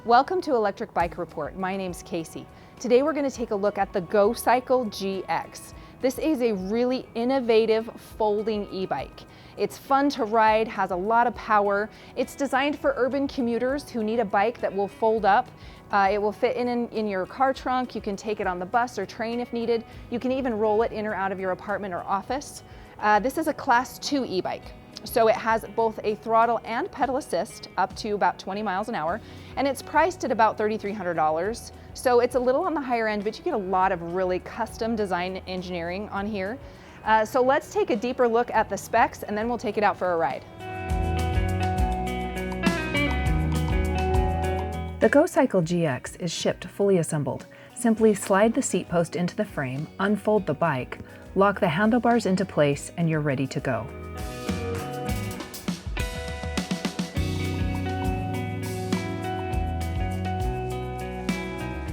Welcome to Electric Bike Report. My name's Casey. Today we're going to take a look at the Gocycle GX. This is a really innovative folding e-bike. It's fun to ride, has a lot of power. It's designed for urban commuters who need a bike that will fold up. It will fit in your car trunk. You can take it on the bus or train if needed. You can even roll it in or out of your apartment or office. This is a Class 2 e-bike. So it has both a throttle and pedal assist up to about 20 miles an hour, and it's priced at about $3,300. So it's a little on the higher end, but you get a lot of really custom design engineering on here. So let's take a deeper look at the specs and then we'll take it out for a ride. The Gocycle GX is shipped fully assembled. Simply slide the seat post into the frame, unfold the bike, lock the handlebars into place, and you're ready to go.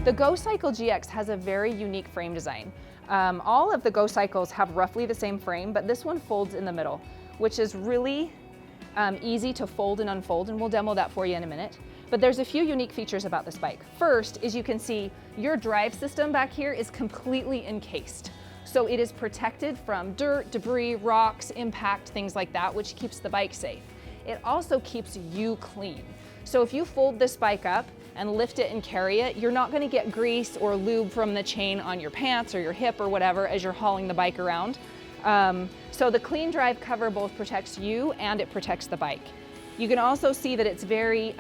The Gocycle GX has a very unique frame design. All of the Gocycles have roughly the same frame, but this one folds in the middle, which is really easy to fold and unfold, and we'll demo that for you in a minute. But there's a few unique features about this bike. First is you can see your drive system back here is completely encased. So it is protected from dirt, debris, rocks, impact, things like that, which keeps the bike safe. It also keeps you clean. So if you fold this bike up and lift it and carry it, you're not gonna get grease or lube from the chain on your pants or your hip or whatever as you're hauling the bike around. So the clean drive cover both protects you and it protects the bike. You can also see that it's very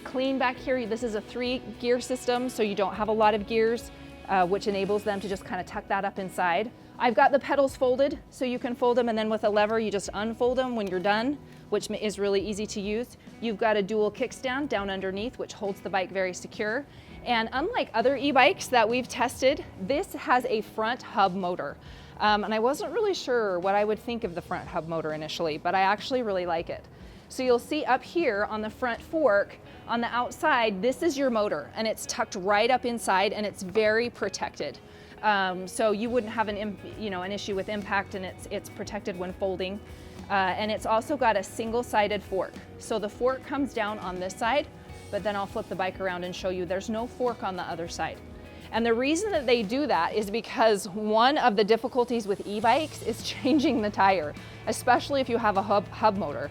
clean back here. This is a 3-gear system, so you don't have a lot of gears, which enables them to just kind of tuck that up inside. I've got the pedals folded, so you can fold them, and then with a lever, you just unfold them when you're done, which is really easy to use. You've got a dual kickstand down underneath, which holds the bike very secure. And unlike other e-bikes that we've tested, this has a front hub motor. And I wasn't really sure what I would think of the front hub motor initially, but I actually really like it. So you'll see up here on the front fork, on the outside, this is your motor, and it's tucked right up inside, and it's very protected. So you wouldn't have an issue with impact, and it's protected when folding. And it's also got a single-sided fork. So the fork comes down on this side, but then I'll flip the bike around and show you there's no fork on the other side. And the reason that they do that is because one of the difficulties with e-bikes is changing the tire, especially if you have a hub motor.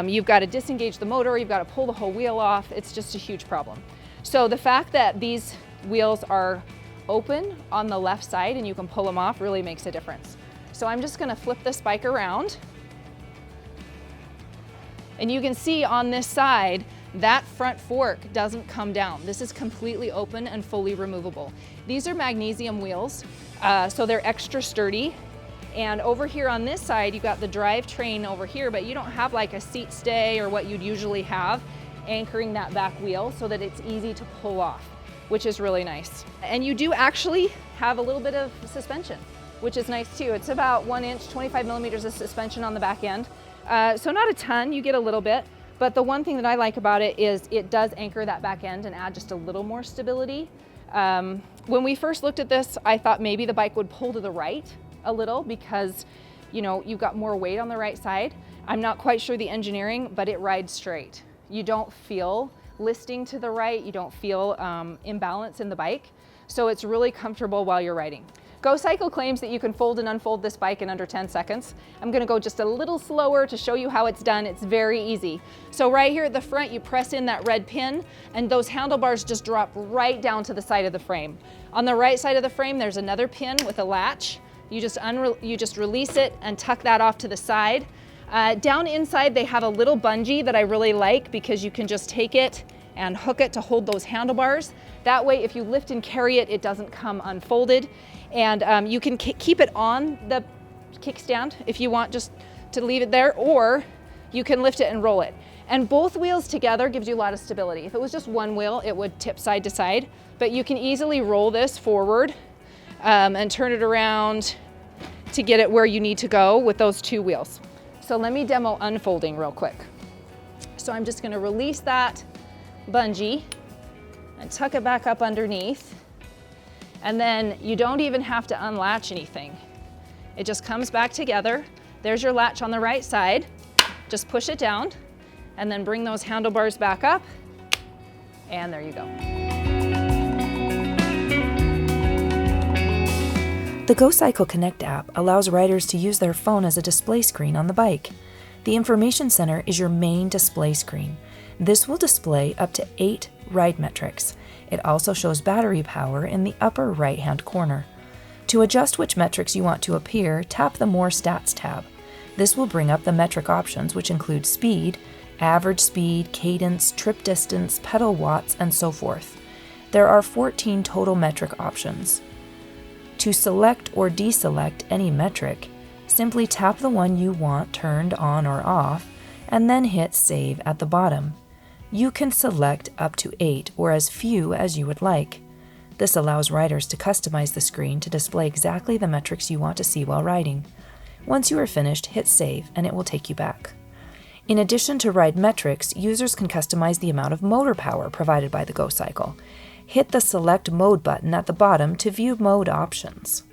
You've got to disengage the motor, you've got to pull the whole wheel off. It's just a huge problem. So the fact that these wheels are open on the left side and you can pull them off really makes a difference. So I'm just going to flip this bike around. And you can see on this side, that front fork doesn't come down. This is completely open and fully removable. These are magnesium wheels, so they're extra sturdy. And over here on this side, you've got the drivetrain over here, but you don't have like a seat stay or what you'd usually have anchoring that back wheel so that it's easy to pull off, which is really nice. And you do actually have a little bit of suspension, which is nice too. It's about 1 inch, 25 millimeters of suspension on the back end. So not a ton, you get a little bit, but the one thing that I like about it is it does anchor that back end and add just a little more stability. When we first looked at this, I thought maybe the bike would pull to the right a little because, you know, you've got more weight on the right side. I'm not quite sure the engineering, but it rides straight. You don't feel listing to the right, you don't feel imbalance in the bike, so it's really comfortable while you're riding. Gocycle claims that you can fold and unfold this bike in under 10 seconds. I'm gonna go just a little slower to show you how it's done. It's very easy. So right here at the front, you press in that red pin and those handlebars just drop right down to the side of the frame. On the right side of the frame, there's another pin with a latch. You just release it and tuck that off to the side. Down inside, they have a little bungee that I really like because you can just take it and hook it to hold those handlebars. That way, if you lift and carry it, it doesn't come unfolded. And you can keep it on the kickstand if you want just to leave it there, or you can lift it and roll it. And both wheels together gives you a lot of stability. If it was just one wheel, it would tip side to side, but you can easily roll this forward and turn it around to get it where you need to go with those 2 wheels. So let me demo unfolding real quick. So I'm just gonna release that bungee and tuck it back up underneath. And then you don't even have to unlatch anything. It just comes back together. There's your latch on the right side. Just push it down and then bring those handlebars back up And there you go. The Gocycle Connect app allows riders to use their phone as a display screen on the bike. The Information Center is your main display screen. This will display up to 8 ride metrics. It also shows battery power in the upper right-hand corner. To adjust which metrics you want to appear, tap the More Stats tab. This will bring up the metric options, which include speed, average speed, cadence, trip distance, pedal watts, and so forth. There are 14 total metric options. To select or deselect any metric, simply tap the one you want turned on or off, and then hit Save at the bottom. You can select up to 8 or as few as you would like. This allows riders to customize the screen to display exactly the metrics you want to see while riding. Once you are finished, hit Save and it will take you back. In addition to ride metrics, users can customize the amount of motor power provided by the Gocycle. Hit the Select Mode button at the bottom to view mode options.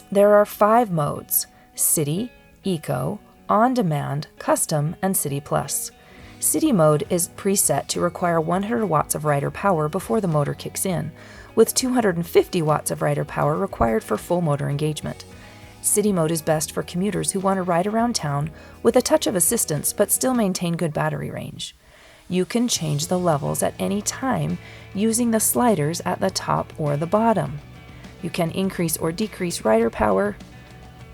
There are 5 modes: City, Eco, On-Demand, Custom, and City Plus. City mode is preset to require 100 watts of rider power before the motor kicks in, with 250 watts of rider power required for full motor engagement. City mode is best for commuters who want to ride around town with a touch of assistance but still maintain good battery range. You can change the levels at any time using the sliders at the top or the bottom. You can increase or decrease rider power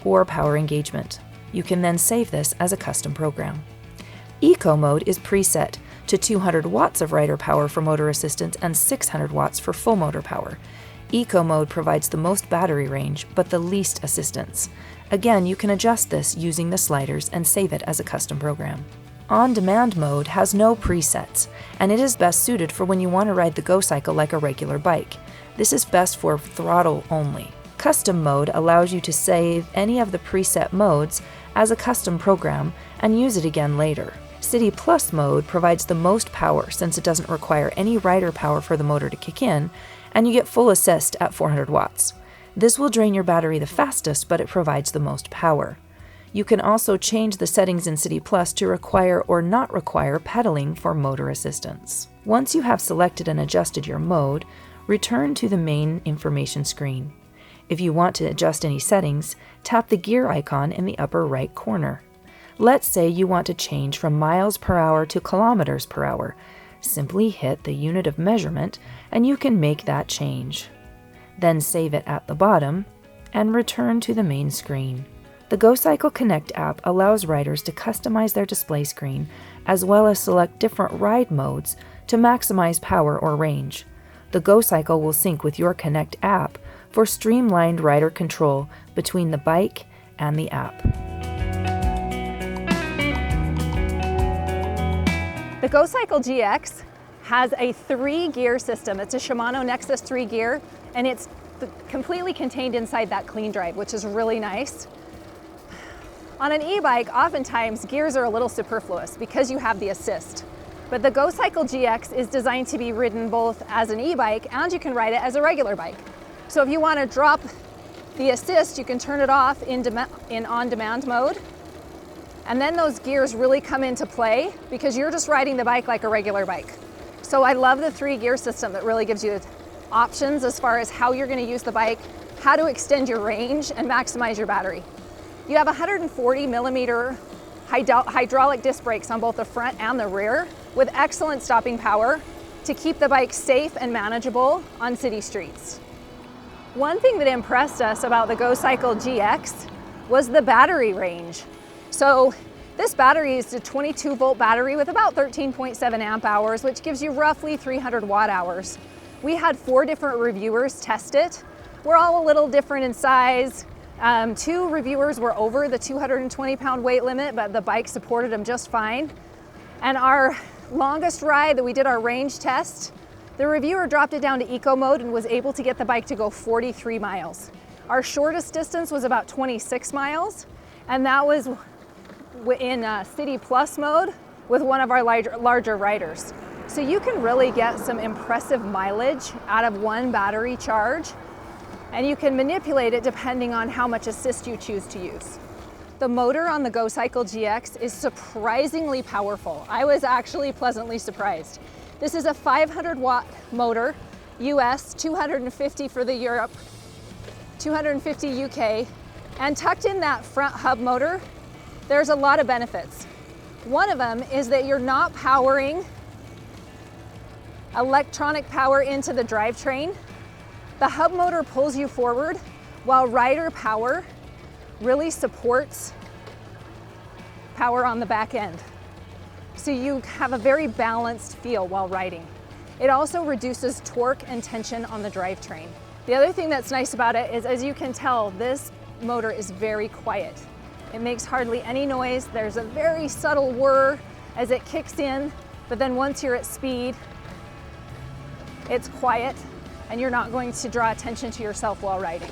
or power engagement. You can then save this as a custom program. Eco mode is preset to 200 watts of rider power for motor assistance and 600 watts for full motor power. Eco mode provides the most battery range but the least assistance. Again, you can adjust this using the sliders and save it as a custom program. On-Demand mode has no presets, and it is best suited for when you want to ride the Gocycle like a regular bike. This is best for throttle only. Custom mode allows you to save any of the preset modes as a custom program and use it again later. City Plus mode provides the most power since it doesn't require any rider power for the motor to kick in, and you get full assist at 400 watts. This will drain your battery the fastest, but it provides the most power. You can also change the settings in City Plus to require or not require pedaling for motor assistance. Once you have selected and adjusted your mode, return to the main information screen. If you want to adjust any settings, tap the gear icon in the upper right corner. Let's say you want to change from miles per hour to kilometers per hour. Simply hit the unit of measurement and you can make that change. Then save it at the bottom and return to the main screen. The Gocycle Connect app allows riders to customize their display screen as well as select different ride modes to maximize power or range. The Gocycle will sync with your Connect app for streamlined rider control between the bike and the app. The Gocycle GX has a 3-gear system. It's a Shimano Nexus 3 gear, and it's completely contained inside that clean drive, which is really nice. On an e-bike, oftentimes gears are a little superfluous because you have the assist. But the Gocycle GX is designed to be ridden both as an e-bike and you can ride it as a regular bike. So if you want to drop the assist, you can turn it off in on-demand mode. And then those gears really come into play because you're just riding the bike like a regular bike. So I love the 3-gear system that really gives you options as far as how you're going to use the bike, how to extend your range and maximize your battery. You have 140 millimeter hydraulic disc brakes on both the front and the rear with excellent stopping power to keep the bike safe and manageable on city streets. One thing that impressed us about the Gocycle GX was the battery range. So this battery is a 22-volt battery with about 13.7 amp hours, which gives you roughly 300 watt hours. We had 4 different reviewers test it. We're all a little different in size. 2 reviewers were over the 220-pound weight limit, but the bike supported them just fine. And our longest ride that we did our range test, the reviewer dropped it down to eco mode and was able to get the bike to go 43 miles. Our shortest distance was about 26 miles, and that was in City Plus mode with one of our larger riders. So you can really get some impressive mileage out of one battery charge, and you can manipulate it depending on how much assist you choose to use. The motor on the Gocycle GX is surprisingly powerful. I was actually pleasantly surprised. This is a 500 watt motor, US, 250 for the Europe, 250 UK, and tucked in that front hub motor, there's a lot of benefits. One of them is that you're not powering electronic power into the drivetrain. The hub motor pulls you forward while rider power really supports power on the back end. So you have a very balanced feel while riding. It also reduces torque and tension on the drivetrain. The other thing that's nice about it is, as you can tell, this motor is very quiet. It makes hardly any noise. There's a very subtle whir as it kicks in, but then once you're at speed, it's quiet and you're not going to draw attention to yourself while riding.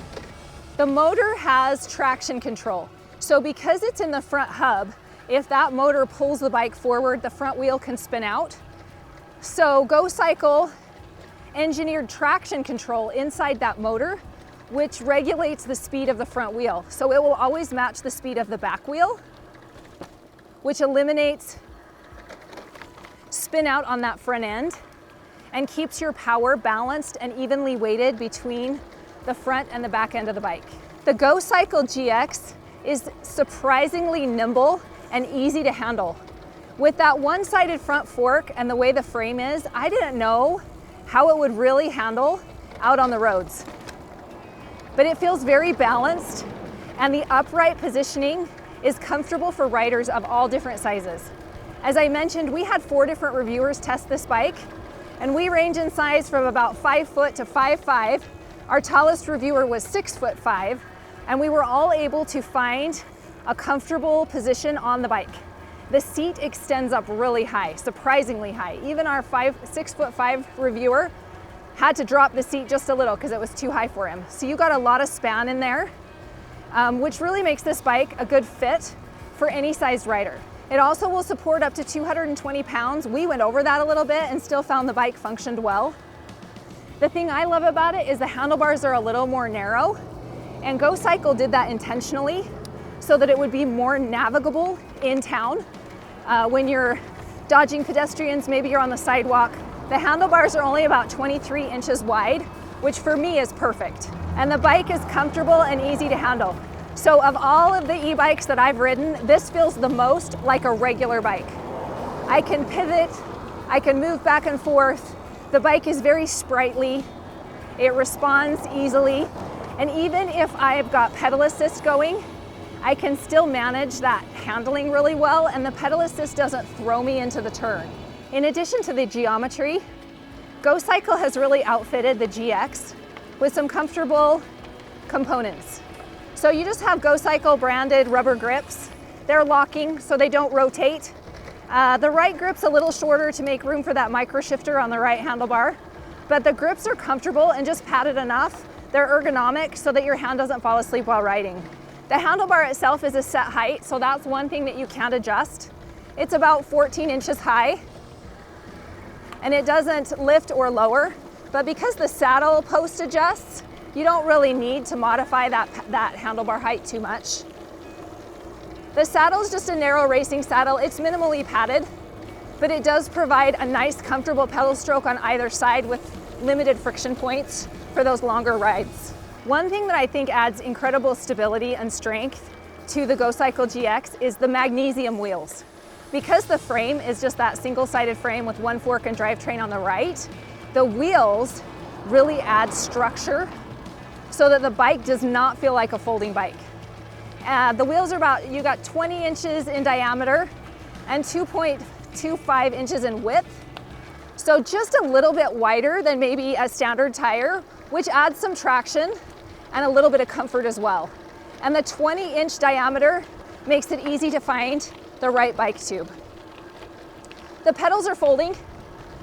The motor has traction control. So because it's in the front hub, if that motor pulls the bike forward, the front wheel can spin out. So Gocycle engineered traction control inside that motor, which regulates the speed of the front wheel. So it will always match the speed of the back wheel, which eliminates spin out on that front end and keeps your power balanced and evenly weighted between the front and the back end of the bike. The Gocycle GX is surprisingly nimble and easy to handle. With that one-sided front fork and the way the frame is, I didn't know how it would really handle out on the roads. But it feels very balanced, and the upright positioning is comfortable for riders of all different sizes. As I mentioned, we had 4 different reviewers test this bike, and we range in size from about 5 foot to 5'5". Our tallest reviewer was 6'5", and we were all able to find a comfortable position on the bike. The seat extends up really high, surprisingly high. Even our 6'5" reviewer had to drop the seat just a little because it was too high for him. So you got a lot of span in there, which really makes this bike a good fit for any size rider. It also will support up to 220 pounds. We went over that a little bit and still found the bike functioned well. The thing I love about it is the handlebars are a little more narrow, and Gocycle did that intentionally so that it would be more navigable in town. When you're dodging pedestrians, maybe you're on the sidewalk, the handlebars are only about 23 inches wide, which for me is perfect. And the bike is comfortable and easy to handle. So of all of the e-bikes that I've ridden, this feels the most like a regular bike. I can pivot, I can move back and forth. The bike is very sprightly, it responds easily, and even if I've got pedal assist going, I can still manage that handling really well, and the pedal assist doesn't throw me into the turn. In addition to the geometry, Gocycle has really outfitted the GX with some comfortable components. So you just have Gocycle branded rubber grips. They're locking so they don't rotate. The right grip's a little shorter to make room for that micro shifter on the right handlebar, but the grips are comfortable and just padded enough. They're ergonomic so that your hand doesn't fall asleep while riding. The handlebar itself is a set height, so that's one thing that you can't adjust. It's about 14 inches high, and it doesn't lift or lower, but because the saddle post adjusts, you don't really need to modify that handlebar height too much. The saddle is just a narrow racing saddle. It's minimally padded, but it does provide a nice, comfortable pedal stroke on either side with limited friction points for those longer rides. One thing that I think adds incredible stability and strength to the Gocycle GX is the magnesium wheels. Because the frame is just that single-sided frame with one fork and drivetrain on the right, the wheels really add structure so that the bike does not feel like a folding bike. The wheels are you got 20 inches in diameter and 2.25 inches in width. So just a little bit wider than maybe a standard tire, which adds some traction and a little bit of comfort as well. And the 20-inch diameter makes it easy to find the right bike tube. The pedals are folding,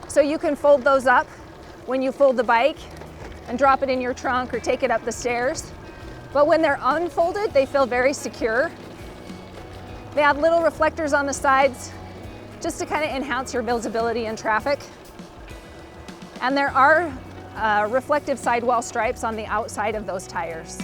so you can fold those up when you fold the bike and drop it in your trunk or take it up the stairs. But when they're unfolded, they feel very secure. They have little reflectors on the sides just to kind of enhance your visibility in traffic. And there are reflective sidewall stripes on the outside of those tires.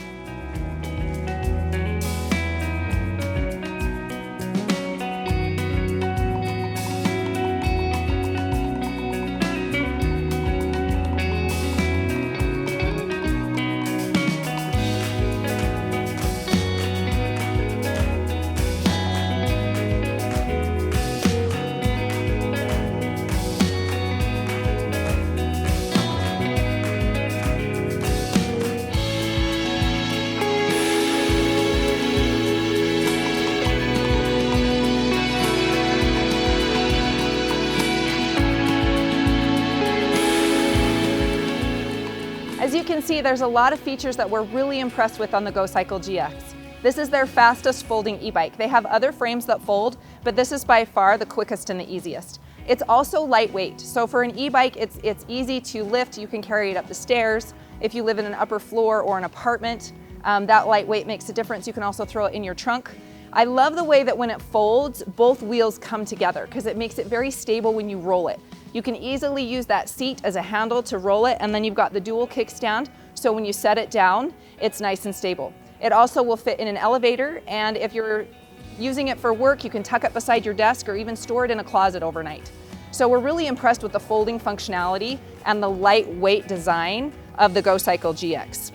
can see, there's a lot of features that we're really impressed with on the Gocycle GX. This is their fastest folding e-bike. They have other frames that fold, but this is by far the quickest and the easiest. It's also lightweight, so for an e-bike, it's easy to lift. You can carry it up the stairs. If you live in an upper floor or an apartment, that lightweight makes a difference. You can also throw it in your trunk. I love the way that when it folds, both wheels come together because it makes it very stable when you roll it. You can easily use that seat as a handle to roll it, and then you've got the dual kickstand, so when you set it down, it's nice and stable. It also will fit in an elevator, and if you're using it for work, you can tuck it beside your desk or even store it in a closet overnight. So we're really impressed with the folding functionality and the lightweight design of the Gocycle GX.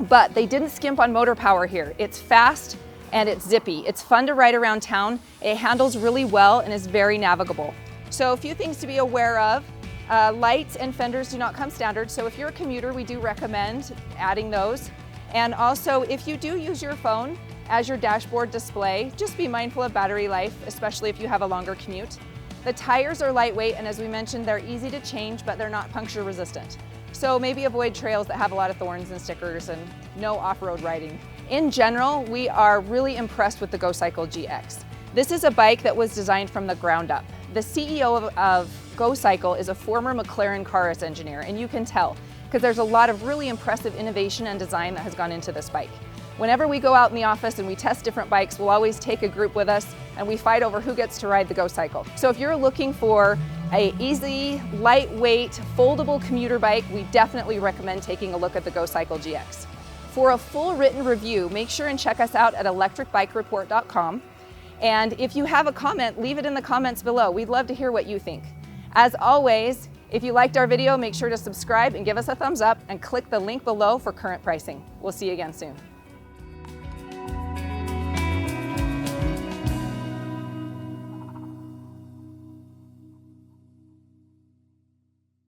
But they didn't skimp on motor power here. It's fast and it's zippy. It's fun to ride around town. It handles really well and is very navigable. So a few things to be aware of. Lights and fenders do not come standard, so if you're a commuter, we do recommend adding those. And also, if you do use your phone as your dashboard display, just be mindful of battery life, especially if you have a longer commute. The tires are lightweight, and as we mentioned, they're easy to change, but they're not puncture resistant. So maybe avoid trails that have a lot of thorns and stickers and no off-road riding. In general, we are really impressed with the Gocycle GX. This is a bike that was designed from the ground up. The CEO of Gocycle is a former McLaren Carus engineer, and you can tell, because there's a lot of really impressive innovation and design that has gone into this bike. Whenever we go out in the office and we test different bikes, we'll always take a group with us and we fight over who gets to ride the Gocycle. So if you're looking for an easy, lightweight, foldable commuter bike, we definitely recommend taking a look at the Gocycle GX. For a full written review, make sure and check us out at electricbikereport.com. And if you have a comment, leave it in the comments below. We'd love to hear what you think. As always, if you liked our video, make sure to subscribe and give us a thumbs up and click the link below for current pricing. We'll see you again soon.